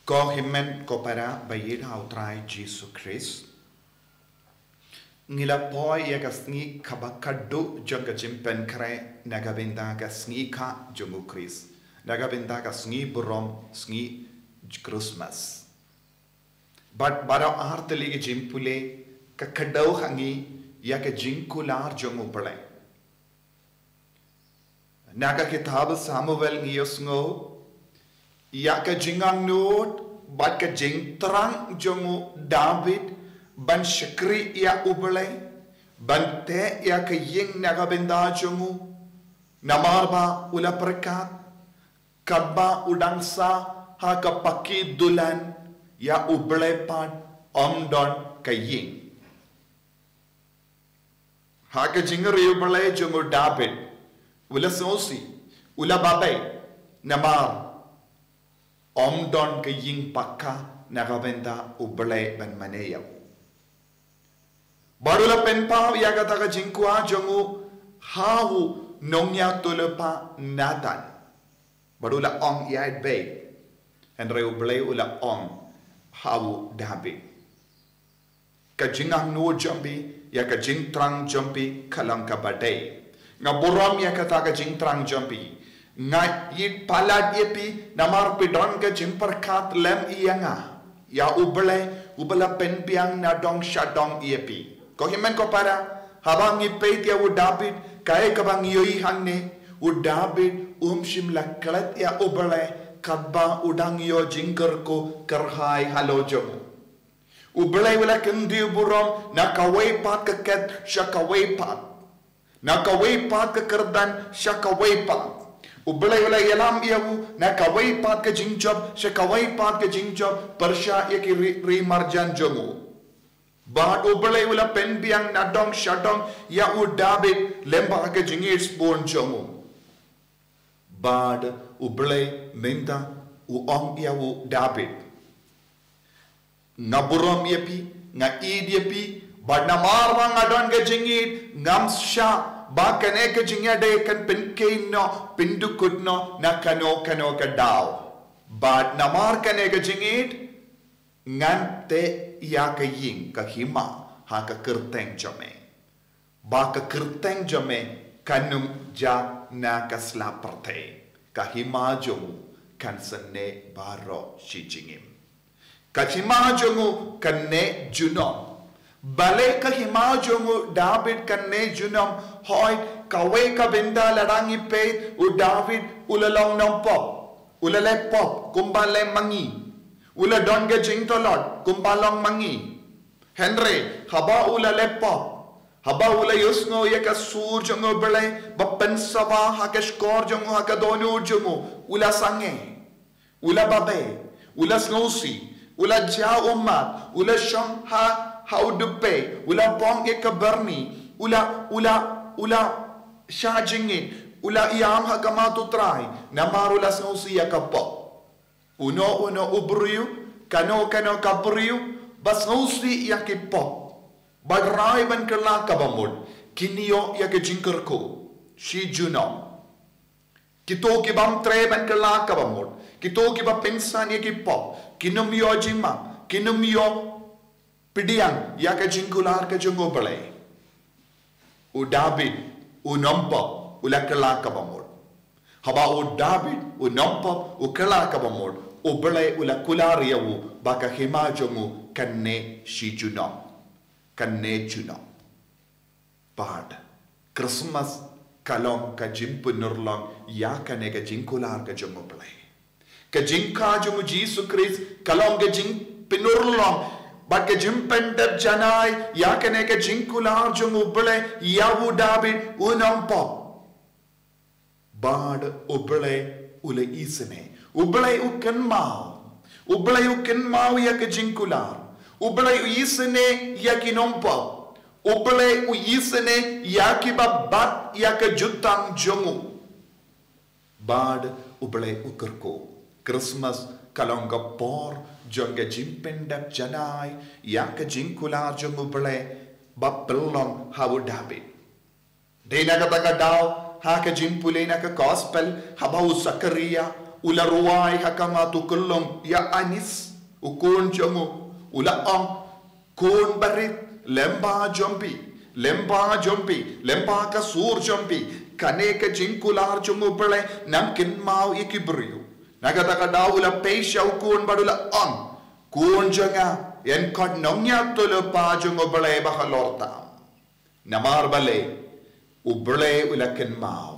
Ko himen ko para bayid hautrai Jesus Christ. Ngila poi ya kasni kabakadu jonga jimpen kre nagabinda kasni ka jongu Christ. Nagabinda kasni burom sngi Christmas. But bara arteli ke jimpule ka kadau hangi ya ke jinkular jongu pale. Naga kitab Samuel ngiyosngo ya ke jingang nut bat ke jing terang jongu David ban shakri ya ubale ban te ya ke ying nagabenda jongu namarba ula perkat kabba udangsa ha ka paki dulan ya ubale pat omdon ke ying ha ke jingri ubale jongu David ula sosi ula babai namar omdon ke ying pakka nagabenda ubale ban maneyaw. Barula penpa ya kata ka jingkua jongu hau nongya tulepa natan. Barula ong yaid bay. Henry ubale ula ong hau David. Ka jingang nu jombi ya ka jing trang jombi kalang ka badai. Ngaburam ya kata ka jing trang jombi. Nga yit palad yepi namar pidon ke jimperkat lem iyanga ya ubala penpiang na dong shadong yepi ko himen ko para habang ipet ya u David kay kabang yoy hangne u David shimla Klet ya ubale kabba udang yo jingker ko kerhai halojong ubale wala kendi burom na kaway pat keket shakaway pat na kaway pat kekerdan shakaway pat ubelai wala yalam iyawu na kawai pat ke jingjob she kawai pat ke jingjob persha ye ki ri marjan jongu bad ubelai wala pen biang nadong shadong ya u David lemba ke jingi spon jongu bad ubelai menta u ong iyawu David ngaburom yepi nga id yepi bad namar wang adon ke jingi ngam sha ba kane ke jingya de kan pinke no pindukut no na kano ka daw but namar kane ke jingit ngante ya ka ying ka hima ha ka kerteng jome ba ka kerteng jome kanum ja na ka slaperte ka hima jomu kan sene baro shi jingim ka hima jomu kanne juno bale ka hima jongu David kanne junam hoy kawe ka benda ladangi pe u David ulalong nam pop ulale pop kumbale mangi ula donge jingtolot kumbalong mangi Henry haba ulale pop haba ula yusngo ye ka sur jongu bale bapen sava ha ka skor jongu ha ka donu jongu ula sange ula babe ula snosi ula ja ummat ula sham ha how to pay ula bong e kabarni ula shajingin ula iam hagamatu try namarula sausiya kapo uno ubriu kano kabriu bas sausi yakipo bagrai ban kala kabamud kinio yakijinkerko shi juno kito kibam tre ban kala kabamud kito kiba pensan yakipo kinomyo jima kinomyo pidiang ya ka jingkular ka jongo bale u David u nompo u la kala ka bamod haba u David u nompo u kala ka bamod u bale u la kular yawu baka hima jongo kanne shijuno kanne juno bad Christmas kalong ka jimpu nurlong ya kane ka jingkular ka jongo bale ka jingka jongo Jesus Christ kalong ka jing pinurlong but ke jimpendep janai ya kene ke jinkular jongu bele yawu David unampo bad ubele ule isynei ubele ukenmau ya ke jinkular ubele isynei ya kinompo ubele isynei ya kiba bat ya ke jutang jongu bad ubele ukerko Christmas kalonga por jonga jimpendap janai yak jinkular jongu bele bapelong hawu David dena kata daw ha ka jimpule na ka gospel habau Zakaria ula ruai hakama tu kelong ya anis ukun jongo ula kun barit lemba jompi lemba kasur jompi kaneka jinkular jongo bele namkin mau ikibriu nagata daw ula peisha ukun badula kun jonga yan kod nongya tolo pa jongo bele bakalorta namar bale ubele ula ken mau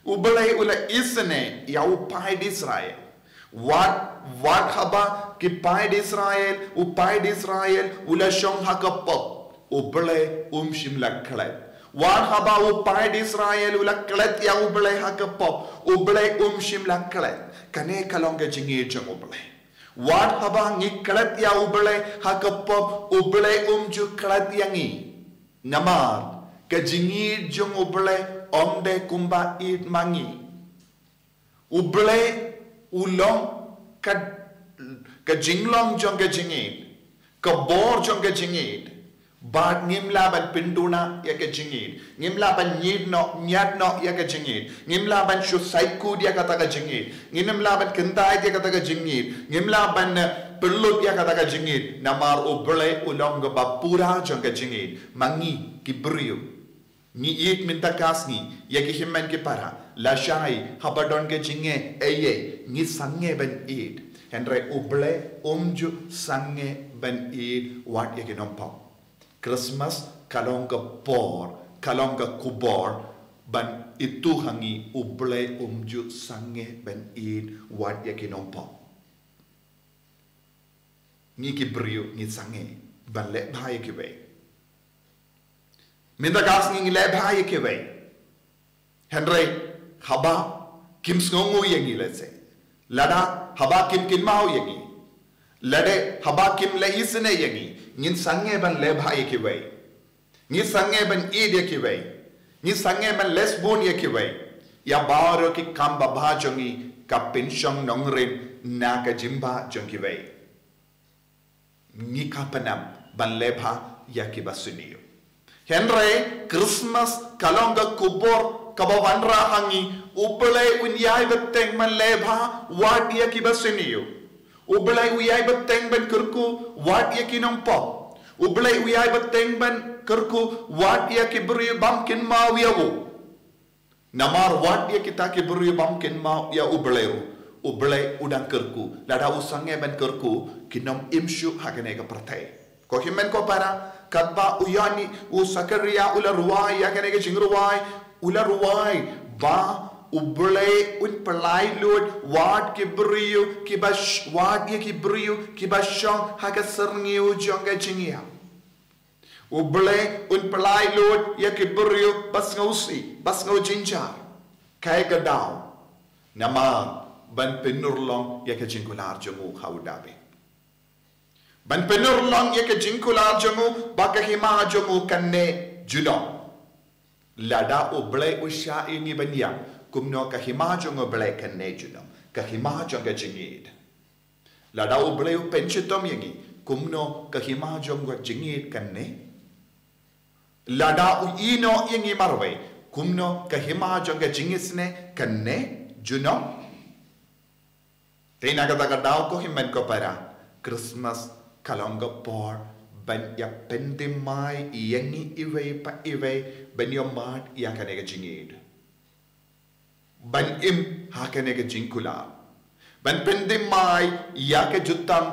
ubele ula isynei ya upai di Israel wat haba ki pai di Israel upai di Israel ula shong hakapop ubele shimla Klet wat haba upai di Israel ula Klet ya ubele hakapop ubele shimla Klet kane kalonga jingi jong ubele wat haba ngi Klet ya ubele hakapop ubele ju Klet yangi namar ka jingi jong ubele omde kumba it mangi uble ulong ka jinglong jong ka jingit ka bor jong ka jingit bad ngimla ban pinduna ya ka jingit ngimla ban nyat no ya ka jingit ngimla ban shu saiku dia kata ka jingit ngimla ban kentai dia kata ka jingit ngimla ban pelut ya kata ka jingit namar uble ulong ga bapura jong ka jingit mangi kibriu ni it minta kasni ya ki himmen ke para la shai habadon ke jinge eye ni sange ben it henre uble ju sange ben it wat ya ki nompa Christmas kalonga por kalonga kubor ban itu hangi uble ju sange ben it wat ya ki nompa ni ki brio ni sange ban le bhai ki be minta kasni le bhai ke way henry haba kim sngongu yangi letse lada haba kim mau yangi lade haba kim le isynei yangi ngin sange ban le bhai ke way ni sange ban ide ke way ni sange ban lesbon ye ke way ya baro ki kamba bha jongi ka pension nongren na ka jimba jongi way ni kapanam ban le bha ya ki basuniyo henry Christmas kalonga kubor kabawanra hangi ubele unyai beteng man lebha wadia kibaseniyo ubele uyai beteng ben kurku wadia kinompo ubele uyai beteng ben kurku wadia kibri bamkin mawiyawu namar wadia kita kibri bamkin maw ya ubele udang kurku lada usange ben kurku kinom imshu hagane ka pertai ko himen ko para kadba uyani usakaria ula ruai ya kene ke jingruai ula ruai ba uble un pelai lord wat ke brio ke bash wat ye ke brio ke bashong ha ka serniu jonga jingia uble un pelai lord ya ke brio bas ngau jinjar kai ka daw nama ban penurlong ya ke jingular jongu haudabe ban penur long ye ke jinkular jongu baka hima jongu kanne julong lada uble usha ini banyang kumno ka hima jongu ble kanne julong ka hima jonga jingid lada uble penchitom yangi kumno ka hima jongu jingid kanne lada uino yangi marwe kumno ka hima jonga jingisne kanne junong tena kata daw ko himmen ko para Christmas kalonga por ban ya pendimai yangi iwe pa iwe ban yo mat ya kanega jingid ban im ha kanega jinkula ban pendimai ya ke jutang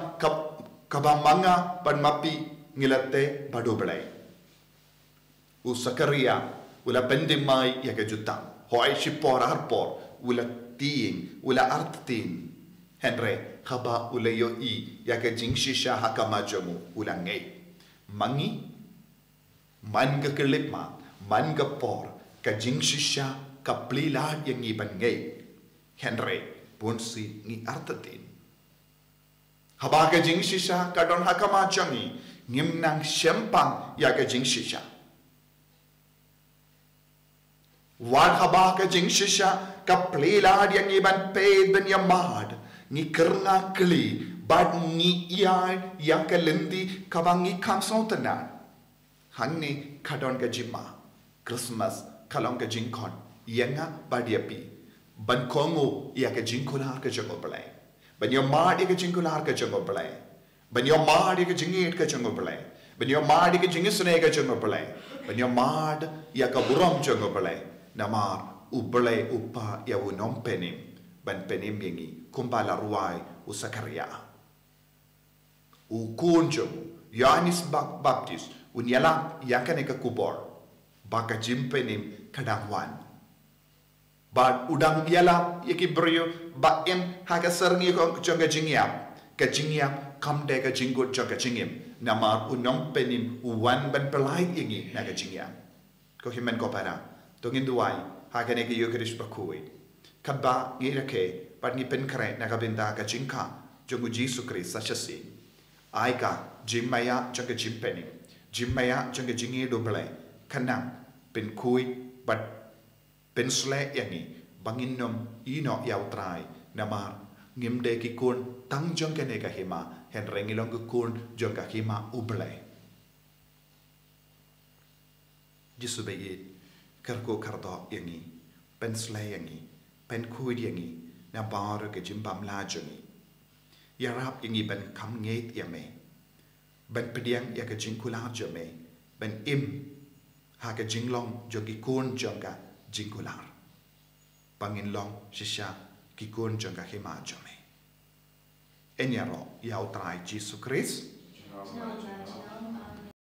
kabamanga ban mapi ngilate badobelai usakaria ula pendimai ya ke jutang hoi shipor harpor ula tiing ula artin henry khaba ulayo i ya ka jingshisha hakama jamu ulangay mangi man ka kelipma man ka por ka jingshisha ka plila yang iban ngay henry punsi ni artatin haba ka jingshisha ka don hakama jangi ngimnang shempang ya ka jingshisha wan haba ka jingshisha ka plila yang iban paid ben yamad ni kerna kli bad ni iai yang kalendi kabangi kamsong tenan hanni kadon ka jima Christmas kalong ka jingkon yenga badiapi ban kongo ia ka jingkular ka jango belai ban yo madi ka jingkular ka jango belai ban yo madi ka jingit ka jango belai ban yo madi ka jingisne ka jango belai ban yo mad ia ka buram jango belai namar u belai upa ia u nom penim ban penim yengi kumbala ruai u sakaria u kunjo Yohanes Baptis unyala yakane ka kubor baka jimpenim kadangwan ba udang yala yakibrio ba em haka serni ko jonga jingiap kamde ka jinggut jonga jingim nama unong penim uwan ban pelai ingi naga jingiap ko himen ko para tongin duai haka ne ki yukrish bakui kaba ngira ke pat ni pen kare naga binda ka jingka jongu Jesu Christ sachasi aika jimmaya jonga jimpenim jimmaya jonga jingi do belai kanang pen kui bat pensle yangi bangin nom ino yau trai namar ngimde ki kun tang jong kene ka hima hen rengilong ku kun jong ka hima ublai Jesu begi karko kardo yangi pensle yangi pen kui yangi na bar ke jimbam la jongi yarap yangi ben kam nget yame ben pediang ya ke jingkula jame ben im ha ke jinglong jogi kun jonga jingkular pangin long shisha kikun jangka hima jome enyaro yau trai Jesus Christ